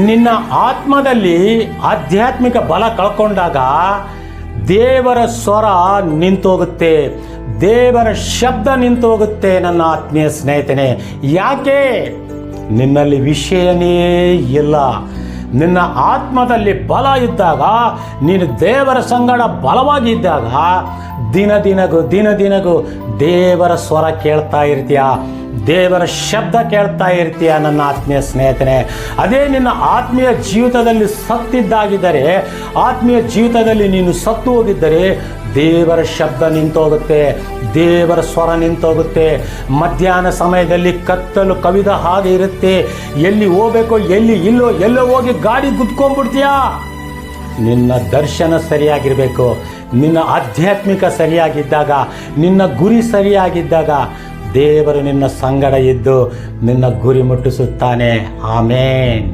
ನಿನ್ನ ಆತ್ಮದಲ್ಲಿ ಆಧ್ಯಾತ್ಮಿಕ ಬಲ ಕಳ್ಕೊಂಡಾಗ ದೇವರ ಸ್ವರ ನಿಂತೋಗುತ್ತೆ, ದೇವರ ಶಬ್ದ ನಿಂತೋಗುತ್ತೆ. ನನ್ನ ಆತ್ಮೀಯ ಸ್ನೇಹಿತನೇ, ಯಾಕೆ? ನಿನ್ನಲ್ಲಿ ವಿಷಯನೇ ಇಲ್ಲ. ನಿನ್ನ ಆತ್ಮದಲ್ಲಿ ಬಲ ಇದ್ದಾಗ, ನೀನು ದೇವರ ಸಂಗಡ ಬಲವಾಗಿ ಇದ್ದಾಗ ದಿನ ದಿನಗೂ ದೇವರ ಸ್ವರ ಕೇಳ್ತಾ ಇರ್ತೀಯ, ದೇವರ ಶಬ್ದ ಕೇಳ್ತಾ ಇರ್ತೀಯ ನನ್ನ ಆತ್ಮೀಯ ಸ್ನೇಹಿತನೇ. ಅದೇ ನಿನ್ನ ಆತ್ಮೀಯ ಜೀವಿತದಲ್ಲಿ ಸತ್ತಿದ್ದಾಗಿದ್ದರೆ, ಆತ್ಮೀಯ ಜೀವಿತದಲ್ಲಿ ನೀನು ಸತ್ತು ಹೋಗಿದ್ದರೆ ದೇವರ ಶಬ್ದ ನಿಂತೋಗುತ್ತೆ, ದೇವರ ಸ್ವರ ನಿಂತೋಗುತ್ತೆ. ಮಧ್ಯಾಹ್ನ ಸಮಯದಲ್ಲಿ ಕತ್ತಲು ಕವಿದ ಹಾಗೆ ಇರುತ್ತೆ. ಎಲ್ಲಿ ಹೋಗ್ಬೇಕೋ ಎಲ್ಲಿ ಇಲ್ಲೋ, ಎಲ್ಲೋ ಹೋಗಿ ಗಾಡಿ ಗುದ್ಕೊಂಡ್ಬಿಡ್ತೀಯ. ನಿನ್ನ ದರ್ಶನ ಸರಿಯಾಗಿರಬೇಕು. ನಿನ್ನ ಆಧ್ಯಾತ್ಮಿಕ ಸರಿಯಾಗಿದ್ದಾಗ, ನಿನ್ನ ಗುರಿ ಸರಿಯಾಗಿದ್ದಾಗ ದೇವರು ನಿನ್ನ ಸಂಗಡ ಇದ್ದು ನಿನ್ನ ಗುರಿ ಮುಟ್ಟಿಸುತ್ತಾನೆ. ಆಮೇನ್.